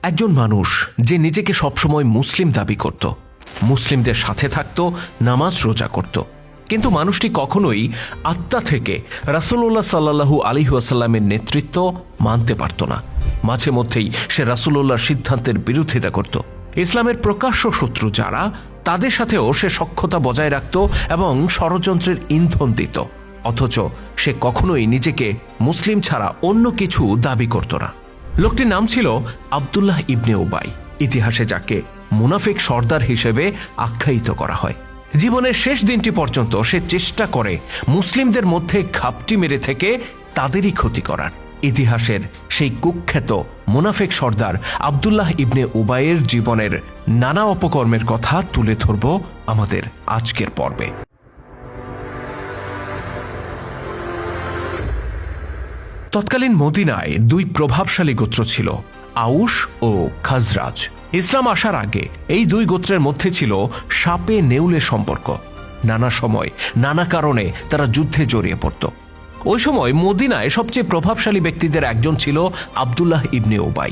একজন মানুষ যে নিজেকে সবসময় মুসলিম দাবি করত, মুসলিমদের সাথে থাকত, নামাজ রোজা করত, কিন্তু মানুষটি কখনোই আত্মা থেকে রাসূলুল্লাহ সাল্লাল্লাহু আলাইহি ওয়াসাল্লামের নেতৃত্ব মানতে পারত না। মাঝে মধ্যেই সে রাসূলুল্লাহর সিদ্ধান্তের বিরোধিতা করত। ইসলামের প্রকাশ্য শত্রু যারা, তাদের সাথেও সে সখ্যতা বজায় রাখত এবং ষড়যন্ত্রের ইন্ধন দিত। অথচ সে কখনোই নিজেকে মুসলিম ছাড়া অন্য কিছু দাবি করত না। লোকটির নাম ছিল আব্দুল্লাহ ইবনে উবাই, ইতিহাসে যাকে মুনাফিক সর্দার হিসেবে আখ্যায়িত করা হয়। জীবনের শেষ দিনটি পর্যন্ত সে চেষ্টা করে মুসলিমদের মধ্যে ঘাপটি মেরে থেকে তাদেরই ক্ষতি করার। ইতিহাসের সেই কুখ্যাত মুনাফিক সর্দার আব্দুল্লাহ ইবনে উবাইয়ের জীবনের নানা অপকর্মের কথা তুলে ধরব আমাদের আজকের পর্বে। তৎকালীন মদিনায় দুই প্রভাবশালী গোত্র ছিল, আউস ও খাজরাজ। ইসলাম আসার আগে এই দুই গোত্রের মধ্যে ছিল সাপে নেউলে সম্পর্ক। নানা সময় নানা কারণে তারা যুদ্ধে জড়িয়ে পড়ত। ওই সময় মদিনায় সবচেয়ে প্রভাবশালী ব্যক্তিদের একজন ছিল আব্দুল্লাহ ইবনে উবাই।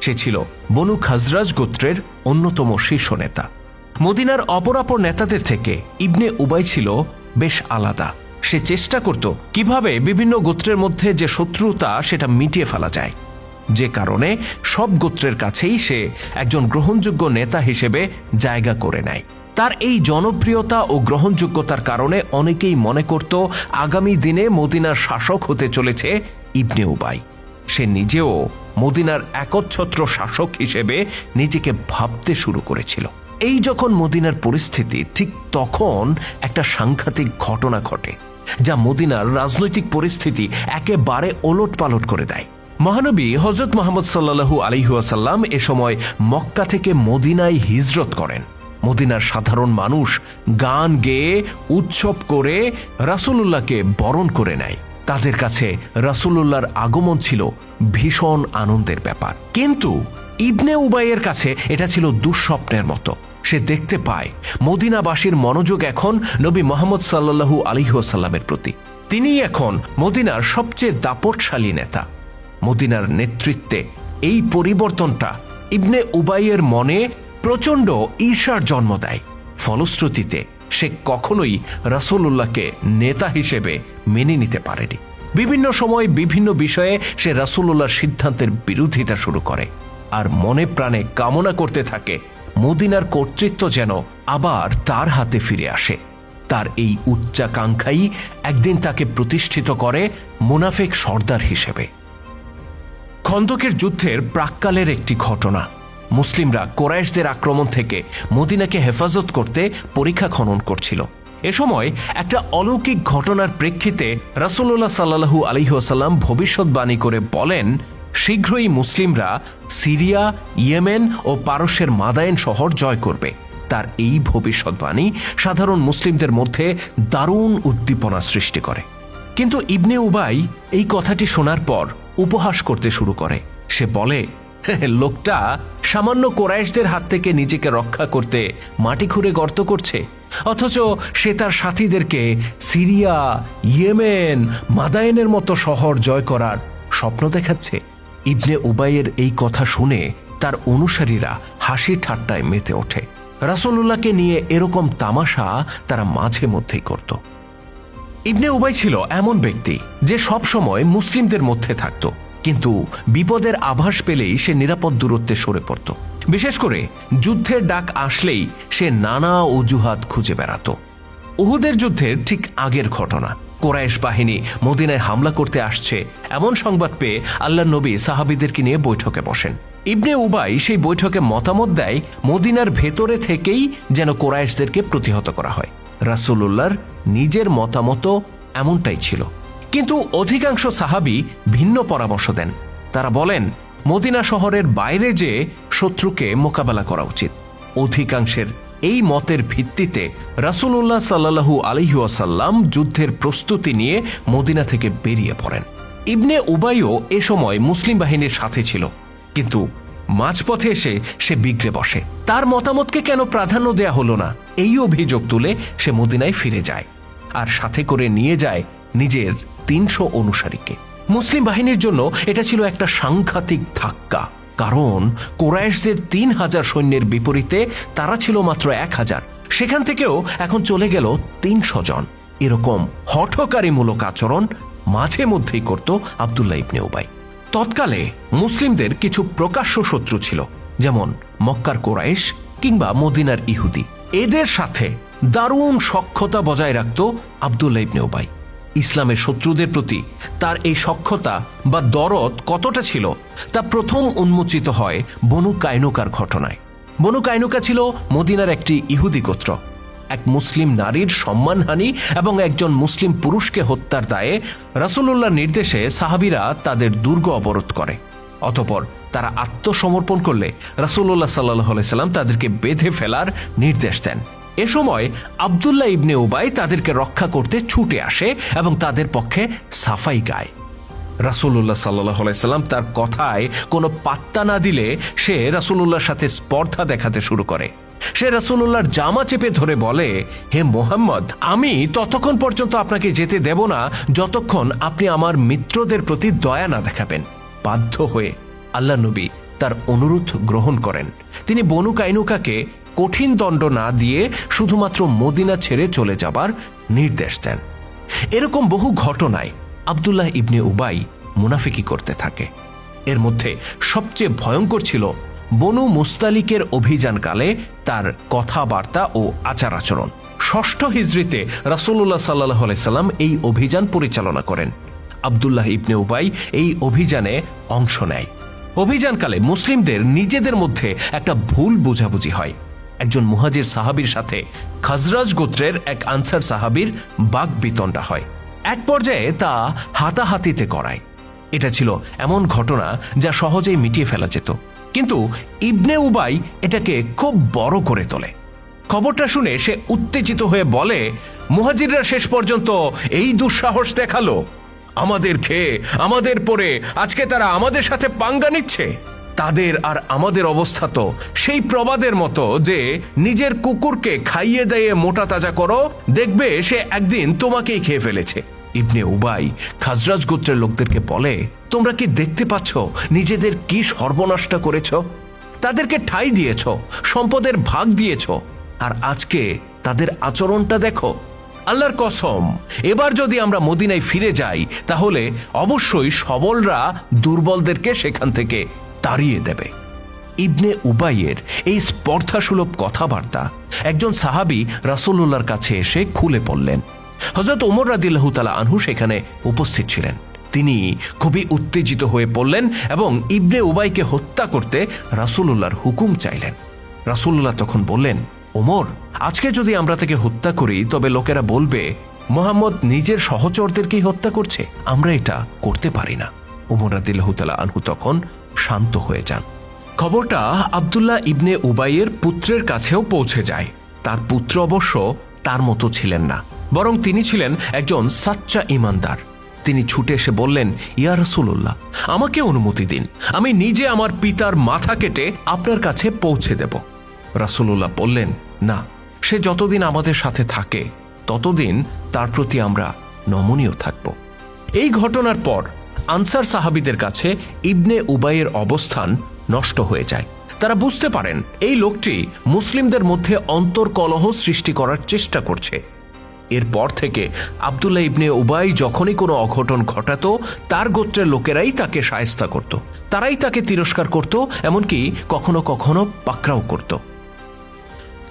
সে ছিল বনু খাজরাজ গোত্রের অন্যতম শীর্ষ নেতা। মদিনার অপরাপর নেতাদের থেকে ইবনে উবাই ছিল বেশ আলাদা। সে চেষ্টা করত কিভাবে বিভিন্ন গোত্রের মধ্যে যে শত্রুতা সেটা মিটিয়ে ফেলা যায়, যে কারণে সব গোত্রের কাছেই সে একজন গ্রহণযোগ্য নেতা হিসেবে জায়গা করে নেয়। তার এই জনপ্রিয়তা ও গ্রহণযোগ্যতার কারণে অনেকেই মনে করত আগামী দিনে মদিনার শাসক হতে চলেছে ইবনে উবাই। সে নিজেও মদিনার একচ্ছত্র শাসক হিসেবে নিজেকে ভাবতে শুরু করেছিল। এই যখন মদিনার পরিস্থিতি, ঠিক তখন একটা সাংঘাতিক ঘটনা ঘটে যা মদিনার রাজনৈতিক পরিস্থিতি একেবারে ওলটপালট করে দেয়। মহানবী হযরত মুহাম্মদ সাল্লাল্লাহু আলাইহি ওয়াসাল্লাম এ সময় মক্কা থেকে মদিনায় হিজরত করেন। মদিনার সাধারণ মানুষ গান গেয়ে উৎসব করে রাসূলুল্লাহকে বরণ করে নেয়। তাদের কাছে রাসূলুল্লাহর আগমন ছিল ভীষণ আনন্দের ব্যাপার। কিন্তু ইবনে উবাইয়ের কাছে এটা ছিল দুঃস্বপ্নের মতো। সে দেখতে পায় মদিনাবাসীর মনোযোগ এখন নবী মুহাম্মদ সাল্লাল্লাহু আলাইহি ওয়াসাল্লামের প্রতি। তিনিই এখন মদিনার সবচেয়ে দাপটশালী নেতা। মদিনার নেতৃত্বে এই পরিবর্তনটা ইবনে উবাইয়ের মনে প্রচণ্ড ঈর্ষার জন্ম দেয়। ফলশ্রুতিতে সে কখনোই রাসূলুল্লাহকে নেতা হিসেবে মেনে নিতে পারেনি। বিভিন্ন সময় বিভিন্ন বিষয়ে সে রাসূলুল্লাহর সিদ্ধান্তের বিরোধিতা শুরু করে আর মনে প্রাণে কামনা করতে থাকে মদিনার কর্তৃত্ব যেন আবার তার হাতে ফিরে আসে। তার এই উচ্চাকাঙ্ক্ষাই একদিন তাকে প্রতিষ্ঠিত করে মুনাফিক সর্দার হিসেবে। খন্দকের যুদ্ধের প্রাক্কালের একটি ঘটনা। মুসলিমরা কুরাইশদের আক্রমণ থেকে মদিনাকে হেফাজত করতে পরিখা খনন করছিল। এ সময় একটা অলৌকিক ঘটনার প্রেক্ষিতে রাসূলুল্লাহ সাল্লাল্লাহু আলাইহি ওয়াসাল্লাম ভবিষ্যৎবাণী করে বলেন, শীঘ্রই মুসলিমরা সিরিয়া, ইয়েমেন ও পারস্যের মাদায়েন শহর জয় করবে। তার এই ভবিষ্যৎবাণী সাধারণ মুসলিমদের মধ্যে দারুণ উদ্দীপনা সৃষ্টি করে। কিন্তু ইবনে উবাই এই কথাটি শোনার পর উপহাস করতে শুরু করে। সে বলে, লোকটা সামান্য কুরাইশদের হাত থেকে নিজেকে রক্ষা করতে মাটি খুঁড়ে গর্ত করছে, অথচ সে তার সাথীদেরকে সিরিয়া, ইয়েমেন, মাদায়েনের মতো শহর জয় করার স্বপ্ন দেখাচ্ছে। ইবনে উবাইয়ের এই কথা শুনে তার অনুসারীরা হাসি ঠাট্টায় মেতে ওঠে। রাসূলুল্লাহকে নিয়ে এরকম তামাশা তারা মাঝে মধ্যেই করত। ইবনে উবাই ছিল এমন ব্যক্তি যে সব সময় মুসলিমদের মধ্যে থাকত, কিন্তু বিপদের আভাস পেলেই সে নিরাপদ দূরত্বে সরে পড়ত। বিশেষ করে যুদ্ধের ডাক আসলেই সে নানা অজুহাত খুঁজে বেড়াত। উহুদের যুদ্ধের ঠিক আগের ঘটনা। কুরাইশ বাহিনী মদিনায় হামলা করতে আসছে এমন সংবাদ পেয়ে আল্লাহর নবী সাহাবীদেরকে নিয়ে বৈঠকে বসেন। ইবনে উবাই সেই বৈঠকে মতামত দেয় মদিনার ভেতরে থেকেই যেন কুরাইশদেরকে প্রতিহত করা হয়। রাসূলুল্লাহর নিজের মতামত এমনটাই ছিল, কিন্তু অধিকাংশ সাহাবী ভিন্ন পরামর্শ দেন। তারা বলেন মদিনা শহরের বাইরে যে শত্রুকে মোকাবেলা করা উচিত। অধিকাংশের এই মতের ভিত্তিতে রাসূলুল্লাহ সাল্লাল্লাহু আলাইহি ওয়াসাল্লাম যুদ্ধের প্রস্তুতি নিয়ে মদিনা থেকে বেরিয়ে পড়েন। ইবনে উবাইও এ সময় মুসলিম বাহিনীর সাথে ছিল, কিন্তু মাঝপথে এসে সে বিগড়ে বসে। তার মতামতকে কেন প্রাধান্য দেয়া হলো না, এই অভিযোগ তুলে সে মদিনায় ফিরে যায় আর সাথে করে নিয়ে যায় নিজের 300 অনুসারীকে। মুসলিম বাহিনীর জন্য এটা ছিল একটা সাংঘাতিক ধাক্কা। কারণ কুরাইশদের ৩,০০০ সৈন্যের বিপরীতে তারা ছিল মাত্র ১,০০০। সেখান থেকেও এখন চলে গেল ৩০০ জন। এরকম হঠকারীমূলক আচরণ মাঝে মধ্যেই করত আব্দুল্লাহ ইবনে উবাই। তৎকালে মুসলিমদের কিছু প্রকাশ্য শত্রু ছিল, যেমন মক্কার কুরাইশ কিংবা মদিনার ইহুদি। এদের সাথে দারুণ সখ্যতা বজায় রাখত আব্দুল্লাহ ইবনে উবাই। ইসলামের শত্রুদের প্রতি তার এই সখ্যতা বা দরদ কতটা ছিল তা প্রথম উন্মোচিত হয় বনু কায়নুকার ঘটনায়। বনু কায়নুকা ছিল মদিনার একটি ইহুদি গোত্র। এক মুসলিম নারীর সম্মানহানি এবং একজন মুসলিম পুরুষকে হত্যার দায়ে রাসূলুল্লাহর নির্দেশে সাহাবীরা তাদের দুর্গ অবরোধ করে। অতঃপর তারা আত্মসমর্পণ করলে রাসূলুল্লাহ সাল্লাল্লাহু আলাইহি সাল্লাম তাদেরকে বেঁধে ফেলার নির্দেশ দেন। এ সময় আব্দুল্লাহ ইবনে উবাই তাদেরকে রক্ষা করতে ছুটে আসে এবং তাদের পক্ষে সাফাই গায়। রাসূলুল্লাহ সাল্লাল্লাহু আলাইহি সাল্লাম তার কথায় কোনো পাত্তা না দিলে সে রাসূলুল্লাহর সাথে স্পর্ধা দেখাতে শুরু করে। সে রাসূলুল্লাহর জামা চেপে ধরে বলে, হে মুহাম্মদ, আমি ততক্ষণ পর্যন্ত আপনাকে যেতে দেব না যতক্ষণ আপনি আমার মিত্রদের প্রতি দয়া না দেখাবেন। বাধ্য হয়ে আল্লাহ নবী তার অনুরোধ গ্রহণ করেন। তিনি বনু কায়নুকাকে কঠিন দণ্ড না দিয়ে শুধুমাত্র মদিনা ছেড়ে চলে যাবার নির্দেশ দেন। এরকম বহু ঘটনায় আব্দুল্লাহ ইবনে উবাই মুনাফিকি করতে থাকে। এর মধ্যে সবচেয়ে ভয়ঙ্কর ছিল বনু মুস্তালিকের অভিযানকালে তার কথাবার্তা ও আচার আচরণ। ৬ষ্ঠ হিজরিতে রাসূলুল্লাহ সাল্লাল্লাহু আলাইহি সাল্লাম এই অভিযান পরিচালনা করেন। আব্দুল্লাহ ইবনে উবাই এই অভিযানে অংশ নেয়। অভিযানকালে মুসলিমদের নিজেদের মধ্যে একটা ভুল বোঝাবুঝি হয়। একজন মুহাজির সাহাবীর সাথে খাজরাজ গোত্রের এক আনসার সাহাবীর বাকবিতণ্ডা হয়। এক পর্যায়ে তা হাতাহাতিতে গড়ায়। এটা ছিল এমন ঘটনা যা সহজেই মিটিয়ে ফেলা যেত, কিন্তু ইবনে উবাই এটাকে খুব বড় করে তোলে। খবরটা শুনে সে উত্তেজিত হয়ে বলে, মুহাজিররা শেষ পর্যন্ত এই দুঃসাহস দেখালো, আমাদের খেয়ে আমাদের পরে আজকে তারা আমাদের সাথে পাঙ্গা নিচ্ছে। তাদের আর আমাদের অবস্থা তো সেই প্রবাদের মতো যে নিজের কুকুরকে খাইয়ে দিয়ে মোটা তাজা করো, দেখবে সে একদিন তোমাকেই খেয়ে ফেলেছে। ইবনে উবাই খাজরাজ গোত্রের লোকদেরকে বলে, তোমরা কি দেখতে পাচ্ছ নিজেদের কি সর্বনাশটা করেছ? তাদেরকে ঠাঁই দিয়েছ, সম্পদের ভাগ দিয়েছ, আর আজকে তাদের আচরণটা দেখো। আল্লাহর কসম, এবার যদি আমরা মদিনায় ফিরে যাই তাহলে অবশ্যই সবলরা দুর্বলদেরকে সেখান থেকে তাড়িয়ে দেবে। ইবনে উবাইয়ের এই স্পর্ধাসুলভ কথাবার্তা একজন সাহাবী রাসূলুল্লাহর কাছে এসে খুলে পড়লেন। হযরত ওমর রাদিয়াল্লাহু তাআলা আনহু সেখানে উপস্থিত ছিলেন। তিনি খুবই উত্তেজিত হয়ে পড়লেন এবং ইবনে উবাইকে হত্যা করতে রাসূলুল্লাহর হুকুম চাইলেন। রাসূলুল্লাহ তখন বললেন, ওমর, আজকে যদি আমরা তাকে হত্যা করি তবে লোকেরা বলবে মুহাম্মদ নিজের সহচরদেরকেই হত্যা করছে। আমরা এটা করতে পারি না। ওমর রাদিয়াল্লাহু তাআলা আনহু তখন শান্ত হয়ে যান। খবরটা আব্দুল্লাহ ইবনে উবাইয়ের পুত্রের কাছেও পৌঁছে যায়। তার পুত্র অবশ্য তার মতো ছিলেন না, বরং তিনি ছিলেন একজন সাচ্চা ঈমানদার। তিনি ছুটে এসে বললেন, ইয়া রাসূলুল্লাহ, আমাকে অনুমতি দিন, আমি নিজে আমার পিতার মাথা কেটে আপনার কাছে পৌঁছে দেব। রাসূলুল্লাহ বললেন, না, সে যতদিন আমাদের সাথে থাকে ততদিন তার প্রতি আমরা নমনীয় থাকব। এই ঘটনার পর আনসার সাহাবীদের কাছে ইবনে উবাইয়ের অবস্থান নষ্ট হয়ে যায়। তারা বুঝতে পারেন এই লোকটি মুসলিমদের মধ্যে অন্তর্কলহ সৃষ্টি করার চেষ্টা করছে। এরপর থেকে আব্দুল্লাহ ইবনে উবাই যখনই কোনো অঘটন ঘটাতো তার গোত্রের লোকেরাই তাকে শায়েস্তা করত, তারাই তাকে তিরস্কার করত, এমনকি কখনো কখনো পাকড়াও করত।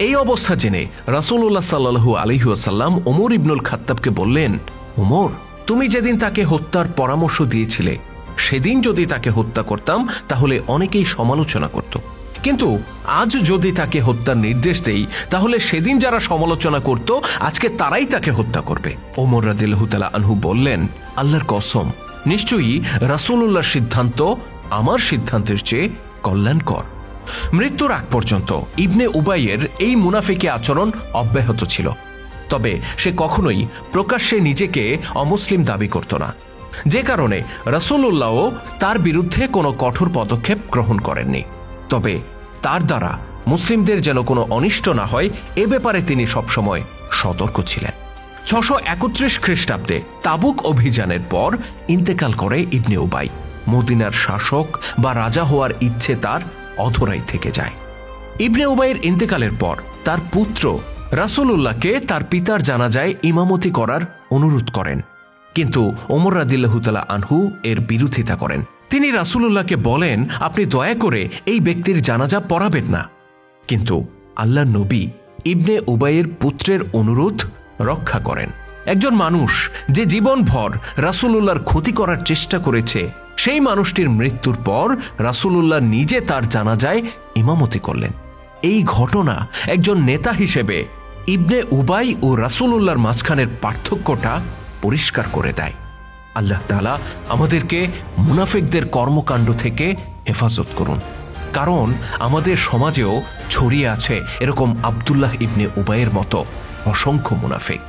এই অবস্থা জেনে রাসূলুল্লাহ সাল্লাল্লাহু আলাইহি ওয়াসাল্লাম ওমর ইবনুল খাত্তাবকে বললেন, ওমর, তুমি যেদিন তাকে হত্যার পরামর্শ দিয়েছিলে সেদিন যদি তাকে হত্যা করতাম তাহলে অনেকেই সমালোচনা করত, কিন্তু আজ যদি তাকে হত্যার নির্দেশ দেই তাহলে সেদিন যারা সমালোচনা করত আজকে তারাই তাকে হত্যা করবে। ওমর রাদিয়াল্লাহু তাআলা আনহু বললেন, আল্লাহর কসম, নিশ্চয়ই রাসূলুল্লাহর সিদ্ধান্ত আমার সিদ্ধান্তের চেয়ে কল্যাণকর। মৃত্যুর আগ পর্যন্ত ইবনে উবাইয়ের এই মুনাফিকি আচরণ অব্যাহত ছিল, তবে সে কখনোই প্রকাশ্যে নিজেকে অমুসলিম দাবি করত না, যে কারণে রাসূলুল্লাহও তার বিরুদ্ধে কোনো কঠোর পদক্ষেপ গ্রহণ করেননি। তবে তার দ্বারা মুসলিমদের যেন কোনো অনিষ্ট না হয় এ ব্যাপারে তিনি সবসময় সতর্ক ছিলেন। 631 খ্রিস্টাব্দে তাবুক অভিযানের পর ইন্তেকাল করে ইবনে উবাই। মদিনার শাসক বা রাজা হওয়ার ইচ্ছে তার অধরাই থেকে যায়। ইবনে উবাইয়ের ইন্তেকালের পর তার পুত্র রাসূলুল্লাহকে তার পিতার জানাজায় ইমামতি করার অনুরোধ করেন, কিন্তু ওমর রাদিয়াল্লাহু তাআলা আনহু এর বিরোধিতা করেন। তিনি রাসূলুল্লাহকে বলেন, আপনি দয়া করে এই ব্যক্তির জানাজা পড়াবেন না। কিন্তু আল্লাহর নবী ইবনে উবাইয়ের পুত্রের অনুরোধ রক্ষা করেন। একজন মানুষ যে জীবনভর রাসূলুল্লাহর ক্ষতি করার চেষ্টা করেছে, সেই মানুষটির মৃত্যুর পর রাসূলুল্লাহ নিজে তার জানাজায় ইমামতি করলেন। এই ঘটনা একজন নেতা হিসেবে ইবনে উবাই ও রাসূলুল্লাহর মাঝখানের পার্থক্যটা পরিষ্কার করে দেয়। আল্লাহ তাআলা আমাদেরকে মুনাফিকদের কর্মকাণ্ড থেকে হেফাজত করুন, কারণ আমাদের সমাজেও ছড়িয়ে আছে এরকম আব্দুল্লাহ ইবনে উবাইয়ের মতো অসংখ্য মুনাফিক।